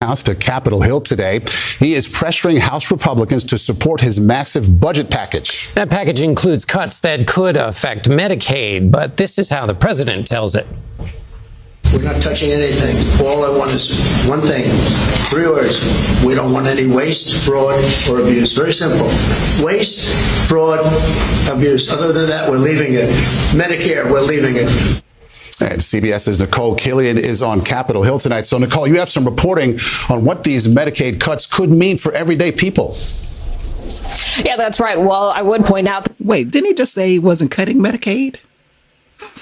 House to Capitol Hill today. He is pressuring House Republicans to support his massive budget package. That package includes cuts that could affect Medicaid, but this is how the president tells it. We're not touching anything. All I want is one thing, 3 words. We don't want any waste, fraud, or abuse. Very simple. Waste, fraud, abuse. Other than that, we're leaving it. Medicare, we're leaving it. And CBS's Nicole Killian is on Capitol Hill tonight. So, Nicole, you have some reporting on what these Medicaid cuts could mean for everyday people. Yeah, that's right. Well, I would point out. Wait, didn't he just say he wasn't cutting Medicaid?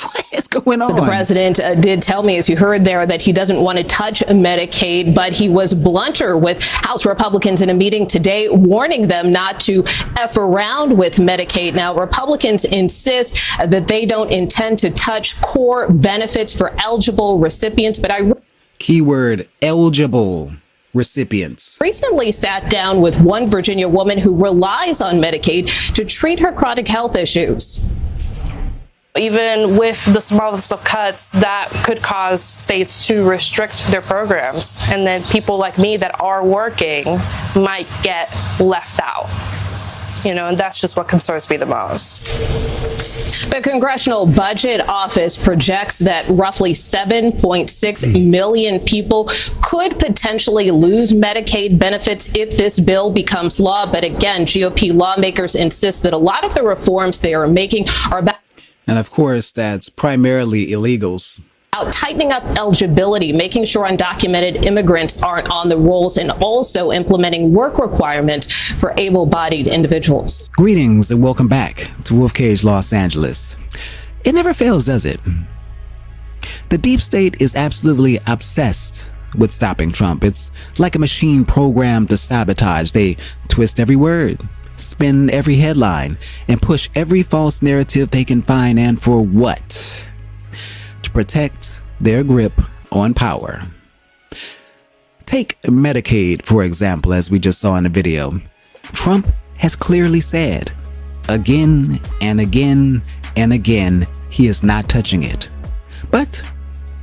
What is going on? The president did tell me, as you heard there, that he doesn't want to touch Medicaid, but he was blunter with House Republicans in a meeting today, warning them not to F around with Medicaid. Now, Republicans insist that they don't intend to touch core benefits for eligible recipients, but keyword eligible recipients. Recently sat down with one Virginia woman who relies on Medicaid to treat her chronic health issues. Even with the smallest of cuts, that could cause states to restrict their programs. And then people like me that are working might get left out. And that's just what concerns me the most. The Congressional Budget Office projects that roughly 7.6 million people could potentially lose Medicaid benefits if this bill becomes law. But again, GOP lawmakers insist that a lot of the reforms they are making are about. And of course, that's primarily illegals. Tightening up eligibility, making sure undocumented immigrants aren't on the rolls, and also implementing work requirements for able-bodied individuals. Greetings and welcome back to Wolf Kage Los Angeles. It never fails, does it? The deep state is absolutely obsessed with stopping Trump. It's like a machine programmed to sabotage. They twist every word, spin every headline, and push every false narrative they can find. And for what? To protect their grip on power. Take Medicaid, for example, as we just saw in the video. Trump has clearly said again and again and again he is not touching it. But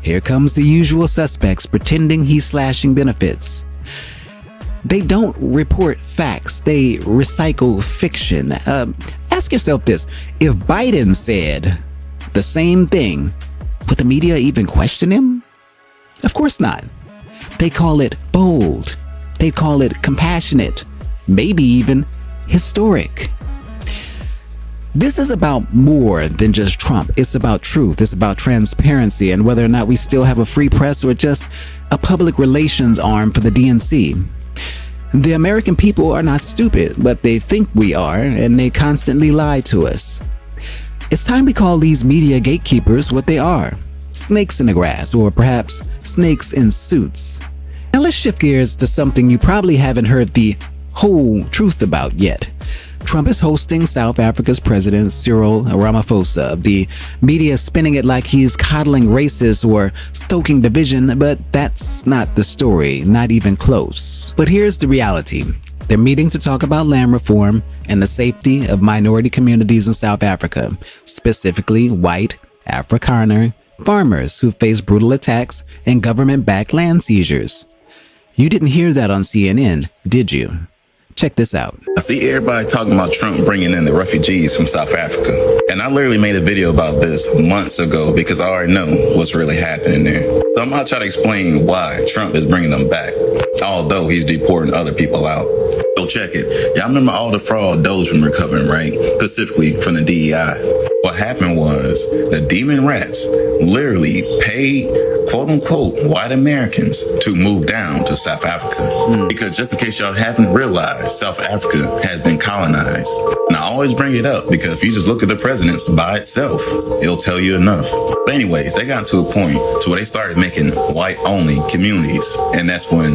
here comes the usual suspects pretending he's slashing benefits. They don't report facts, they recycle fiction. Ask yourself this, if Biden said the same thing, would the media even question him? Of course not. They call it bold, they call it compassionate, maybe even historic. This is about more than just Trump. It's about truth, it's about transparency, and whether or not we still have a free press or just a public relations arm for the DNC. The American people are not stupid, but they think we are, and they constantly lie to us. It's time we call these media gatekeepers what they are. Snakes in the grass, or perhaps snakes in suits. Now let's shift gears to something you probably haven't heard the whole truth about yet. Trump is hosting South Africa's President Cyril Ramaphosa. The media is spinning it like he's coddling racists or stoking division, but that's not the story, not even close. But here's the reality. They're meeting to talk about land reform and the safety of minority communities in South Africa, specifically white, Afrikaner, farmers who face brutal attacks and government-backed land seizures. You didn't hear that on CNN, did you? Check this out. I see everybody talking about Trump bringing in the refugees from South Africa. And I literally made a video about this months ago because I already know what's really happening there. So I'm going to try to explain why Trump is bringing them back, although he's deporting other people out. So check it. Y'all remember all the fraud those been recovering, right? Specifically from the DEI. What happened was the demon rats literally paid, quote unquote, white Americans to move down to South Africa. Because just in case y'all haven't realized, South Africa has been colonized. And I always bring it up because if you just look at the presidents by itself, it'll tell you enough. But anyways, they got to a point to where they started making white only communities. And that's when,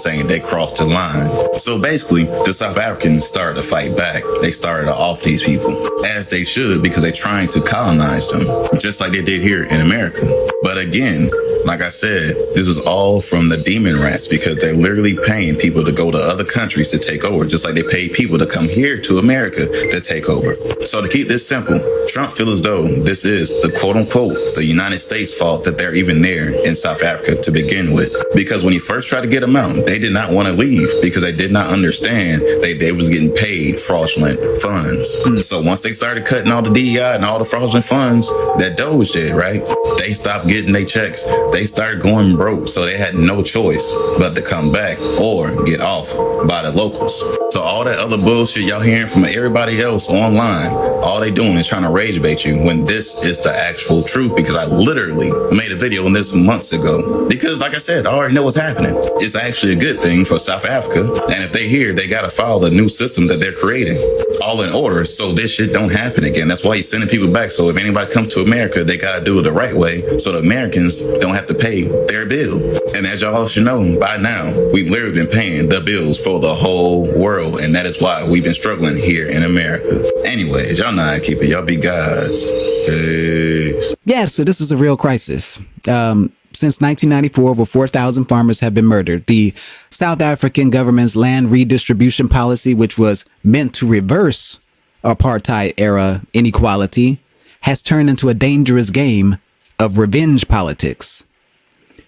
they crossed the line. So basically, the South Africans started to fight back. They started to off these people, as they should, because they're trying to colonize them, just like they did here in America. But again, like I said, this was all from the demon rats because they're literally paying people to go to other countries to take over, just like they pay people to come here to America to take over. So to keep this simple, Trump feels as though this is the quote unquote the United States fault that they're even there in South Africa to begin with. Because when he first tried to get them out, they did not want to leave because they did not understand they was getting paid fraudulent funds. So once they started cutting all the DEI and all the fraudulent funds that Doge did, right? They stopped getting their checks. They started going broke. So they had no choice but to come back or get off by the locals. So all that other bullshit y'all hearing from everybody else online, all they doing is trying to rage bait you when this is the actual truth, because I literally made a video on this months ago. Because like I said, I already know what's happening. It's actually a good thing for South Africa. And if they here, they got to follow the new system that they're creating all in order so this shit don't happen again. That's why you're sending people back. So if anybody comes to America, they got to do it the right way so the Americans don't have to pay their bill. And as y'all should know by now, we've literally been paying the bills for the whole world. And that is why we've been struggling here in America. Anyways, y'all know how to keep it. Y'all be guys. Peace. Yeah, so this is a real crisis. Since 1994, over 4,000 farmers have been murdered. The South African government's land redistribution policy, which was meant to reverse apartheid-era inequality, has turned into a dangerous game of revenge politics.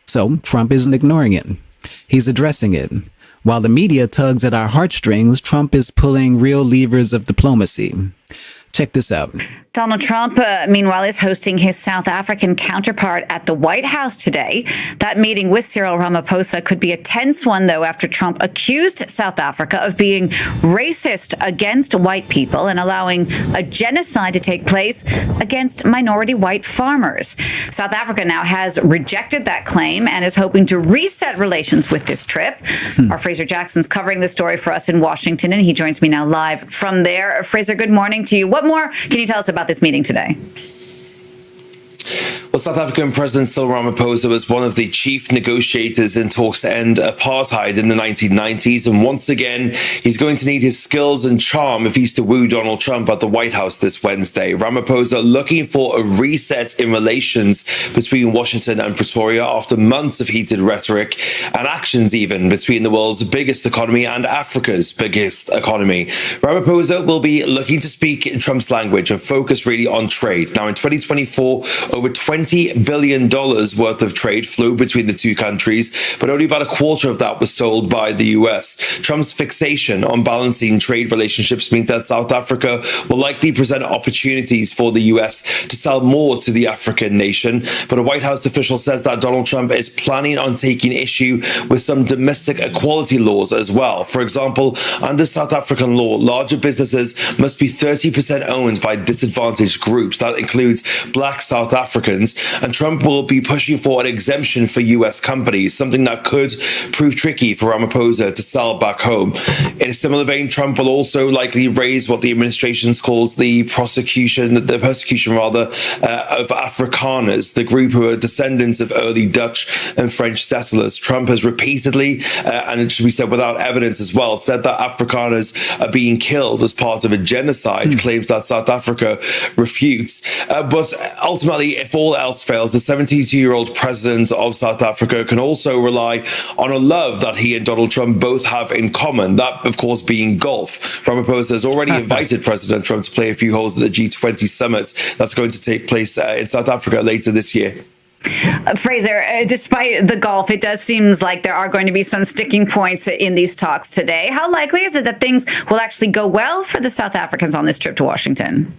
So Trump isn't ignoring it. He's addressing it. While the media tugs at our heartstrings, Trump is pulling real levers of diplomacy. Check this out. Donald Trump, meanwhile, is hosting his South African counterpart at the White House today. That meeting with Cyril Ramaphosa could be a tense one, though, after Trump accused South Africa of being racist against white people and allowing a genocide to take place against minority white farmers. South Africa now has rejected that claim and is hoping to reset relations with this trip. Our Fraser Jackson's covering the story for us in Washington, and he joins me now live from there. Fraser, good morning to you. What more can you tell us about this meeting today? Well, South African President Cyril Ramaphosa was one of the chief negotiators in talks to end apartheid in the 1990s. And once again, he's going to need his skills and charm if he's to woo Donald Trump at the White House this Wednesday. Ramaphosa looking for a reset in relations between Washington and Pretoria after months of heated rhetoric and actions even between the world's biggest economy and Africa's biggest economy. Ramaphosa will be looking to speak in Trump's language and focus really on trade. Now, in 2024, over $20 billion worth of trade flew between the two countries, but only about a quarter of that was sold by the US. Trump's fixation on balancing trade relationships means that South Africa will likely present opportunities for the US to sell more to the African nation. But a White House official says that Donald Trump is planning on taking issue with some domestic equality laws as well. For example, under South African law, larger businesses must be 30% owned by disadvantaged groups. That includes Black South Africans. And Trump will be pushing for an exemption for US companies, something that could prove tricky for Ramaphosa to sell back home. In a similar vein, Trump will also likely raise what the administration calls the persecution of Afrikaners, the group who are descendants of early Dutch and French settlers. Trump has repeatedly, and it should be said without evidence as well, said that Afrikaners are being killed as part of a genocide, claims that South Africa refutes. But ultimately, if all else fails, the 72-year-old president of South Africa can also rely on a love that he and Donald Trump both have in common, that, of course, being golf. Ramaphosa has already invited President Trump to play a few holes at the G20 summit that's going to take place in South Africa later this year. Fraser, despite the golf, it does seem like there are going to be some sticking points in these talks today. How likely is it that things will actually go well for the South Africans on this trip to Washington?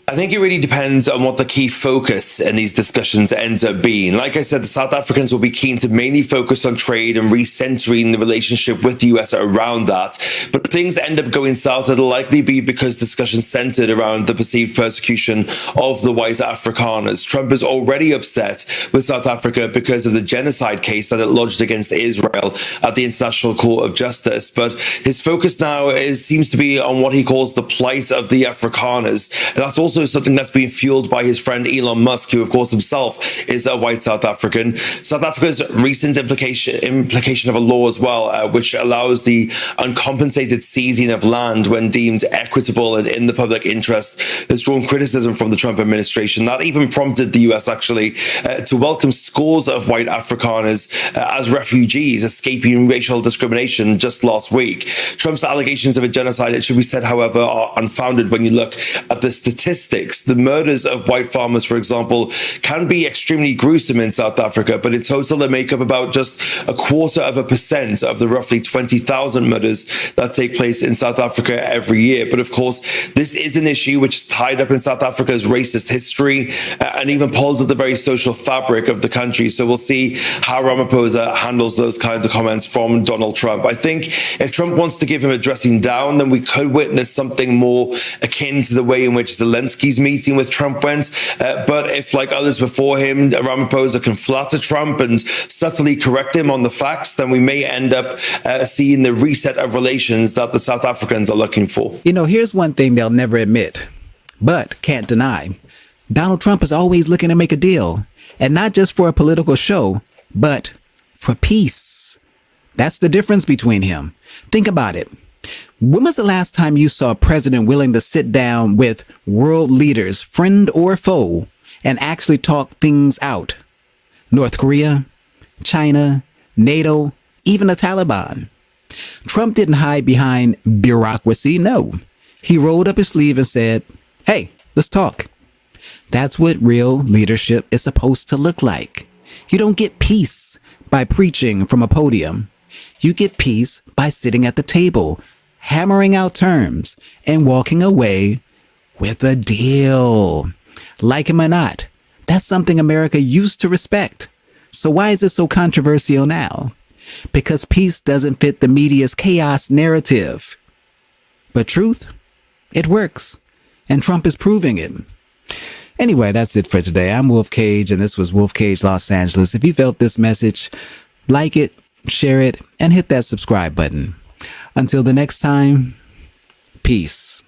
I think it really depends on what the key focus in these discussions ends up being. Like I said, the South Africans will be keen to mainly focus on trade and recentering the relationship with the US around that. But if things end up going south, it'll likely be because discussions centered around the perceived persecution of the white Afrikaners. Trump is already upset with South Africa because of the genocide case that it lodged against Israel at the International Court of Justice. But his focus now seems to be on what he calls the plight of the Afrikaners. And that's also also something that's been fueled by his friend Elon Musk, who, of course, himself is a white South African. South Africa's recent implication of a law as well, which allows the uncompensated seizing of land when deemed equitable and in the public interest, has drawn criticism from the Trump administration. That even prompted the US actually to welcome scores of white Afrikaners as refugees escaping racial discrimination just last week. Trump's allegations of a genocide, it should be said, however, are unfounded when you look at the statistics. The murders of white farmers, for example, can be extremely gruesome in South Africa, but in total they make up about just 0.25% of the roughly 20,000 murders that take place in South Africa every year. But of course, this is an issue which is tied up in South Africa's racist history and even pulls at the very social fabric of the country. So we'll see how Ramaphosa handles those kinds of comments from Donald Trump. I think if Trump wants to give him a dressing down, then we could witness something more akin to the way in which Zelensky's meeting with Trump went. But if, like others before him, Ramaphosa can flatter Trump and subtly correct him on the facts, then we may end up seeing the reset of relations that the South Africans are looking for. You know, here's one thing they'll never admit, but can't deny. Donald Trump is always looking to make a deal, and not just for a political show, but for peace. That's the difference between him. Think about it. When was the last time you saw a president willing to sit down with world leaders, friend or foe, and actually talk things out? North Korea, China, NATO, even the Taliban. Trump didn't hide behind bureaucracy. No, he rolled up his sleeve and said, "Hey, let's talk." That's what real leadership is supposed to look like. You don't get peace by preaching from a podium. You get peace by sitting at the table, hammering out terms, and walking away with a deal. Like him or not, that's something America used to respect. So why is it so controversial now? Because peace doesn't fit the media's chaos narrative. But truth, it works. And Trump is proving it. Anyway, that's it for today. I'm Wolf Kage, and this was Wolf Kage Los Angeles. If you felt this message, like it, share it, and hit that subscribe button. Until the next time, peace.